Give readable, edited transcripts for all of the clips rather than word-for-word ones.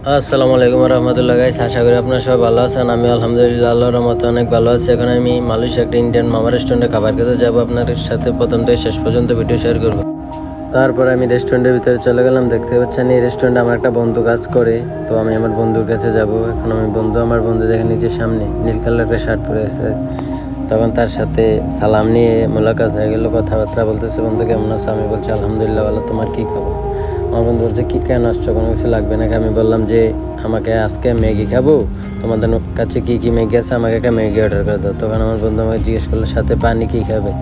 আসসালামু আলাইকুম রহমতুল্লাহ গাইস, আশা করি আপনারা সবাই ভালো আছেন। আমি আলহামদুলিল্লাহ আল্লাহর রহমতে অনেক ভালো আছি। এখন আমি মালয়েশিয়া একটা ইন্ডিয়ান মামা রেস্টুরেন্টে খাবার খেতে যাবো। আপনার সাথে প্রথম থেকে শেষ পর্যন্ত ভিডিও শেয়ার করব। তারপর আমি রেস্টুরেন্টের ভিতরে চলে গেলাম। দেখতে পাচ্ছেন এই রেস্টুরেন্টে আমার একটা বন্ধু কাজ করে, তো আমি আমার বন্ধুর কাছে যাব। এখন আমার বন্ধু দেখে নিজের সামনে নীল কালারের শার্ট পরে আছে। তখন তার সাথে সালাম নিয়ে মোলাকাত হয়ে গেল, কথাবার্তা বলতেছে। বন্ধু কেমন আছো? আমি বলছি আলহামদুলিল্লাহ ভালো, তোমার কী খবর? আমার বন্ধু বলছে কি কেন আসছো, কোনো কিছু লাগবে নাকি? আমি বললাম যে আমাকে আজকে ম্যাগি খাবো, তোমাদের কাছে কী কী ম্যাগি আছে, আমাকে একটা ম্যাগি অর্ডার করে দাও। তখন আমার বন্ধু আমাকে জিজ্ঞেস করলো সাথে পানি কী খাবে।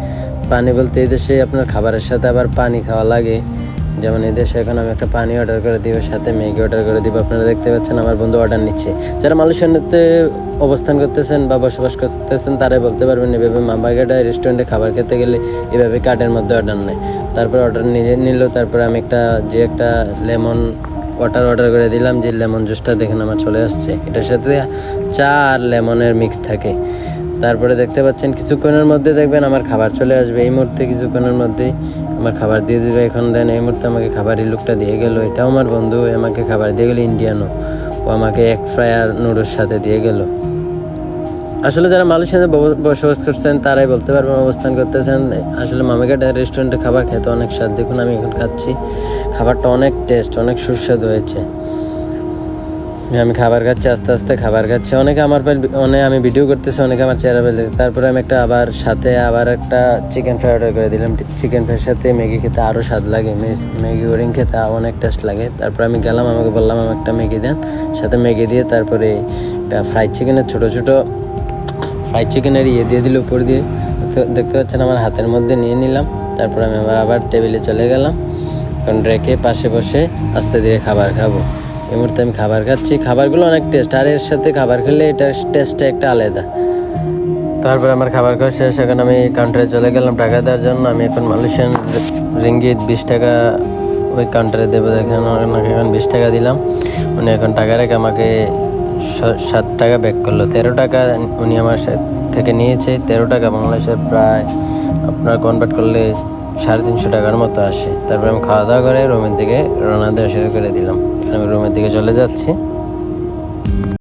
পানি বলতে এই দেশে আপনার খাবারের সাথে আবার পানি খাওয়া লাগে, যেমন এই দেশে এখন আমি একটা পানি অর্ডার করে দিব, সাথে ম্যাগি অর্ডার করে দিব। আপনারা দেখতে পাচ্ছেন আমার বন্ধু অর্ডার নিচ্ছে। যারা মালয়েশিয়াতে অবস্থান করতেছেন বা বসবাস করতেছেন তারাই বলতে পারবেন এভাবে মামাগাডায় রেস্টুরেন্টে খাবার খেতে গেলে এভাবে কার্ডের মধ্যে অর্ডার নেয়। তারপর অর্ডার নিল। তারপরে আমি একটা লেমন ওয়াটার অর্ডার করে দিলাম, যে লেমন জুসটা দেখেন আমার চলে আসছে। এটার সাথে চা আর লেমনের মিক্স থাকে। তারপরে দেখতে পাচ্ছেন কিছুক্ষণের মধ্যে দেখবেন আমার খাবার চলে আসবে। এই মুহূর্তে কিছুক্ষণের মধ্যেই আমার খাবার দিয়ে দেবে। এখন দেন এই মুহূর্তে আমাকে খাবারের লুকটা দিয়ে গেল। এটাও আমার বন্ধু, আমাকে খাবার দিয়ে গেলো ইন্ডিয়ানও। ও আমাকে এক ফ্রাই আর নুডলস সাথে দিয়ে গেল। আসলে যারা মালয়েশিয়াতে বসবাস করছেন তারাই বলতে পারবেন, অবস্থান করতেছেন। আসলে মামাঘাট রেস্টুরেন্টে খাবার খেতে অনেক স্বাদ। দেখুন আমি এখন খাচ্ছি, খাবারটা অনেক টেস্ট, অনেক সুস্বাদু হয়েছে। আমি খাবার খাচ্ছি, আস্তে আস্তে খাবার খাচ্ছি। অনেকে আমি ভিডিও করতেছি, অনেকে আমার চেহারা পেয়ে দেখছে। তারপরে আমি সাথে একটা চিকেন ফ্রাই অর্ডার করে দিলাম। চিকেন ফ্রাইয়ের সাথে ম্যাগি খেতে আরও স্বাদ লাগে, ম্যাগি ওরিং খেতে অনেক টেস্ট লাগে। তারপরে আমি গেলাম, আমাকে বললাম আমার একটা ম্যাগি দেন, সাথে ম্যাগি দিয়ে তারপরে একটা ফ্রাইড চিকেনের ছোটো ফ্রাইড চিকেনের দিয়ে দিল উপর দিয়ে। দেখতে পাচ্ছেন আমার হাতের মধ্যে নিয়ে নিলাম। তারপর আমি আবার টেবিলে চলে গেলাম। এখন রেখে পাশে বসে আস্তে ধীরে খাবার খাবো। এই মুহূর্তে আমি খাবার খাচ্ছি। খাবারগুলো অনেক টেস্ট, আর এর সাথে খাবার খেলে এটার টেস্টটা একটা আলাদা। তারপর আমার খাবার খাওয়া শেষ। এখন আমি কাউন্টারে চলে গেলাম টাকা দেওয়ার জন্য। আমি এখন মালয়েশিয়ান রিঙ্গিত 20 টাকা ওই কাউন্টারে দেবো। দেখেন ওনাকে এখন 20 টাকা দিলাম। উনি এখন টাকা রেখে আমাকে 7 টাকা ব্যাক করলো। 13 টাকা উনি আমার থেকে নিয়েছে। 13 টাকা বাংলাদেশের প্রায় আপনার কনভার্ট করলে 350 টাকার মতো আসে। তারপরে আমি খাওয়া দাওয়া করে রুমের দিকে রওনা দেওয়া শুরু করে দিলাম। আমি রুমের দিকে চলে যাচ্ছি।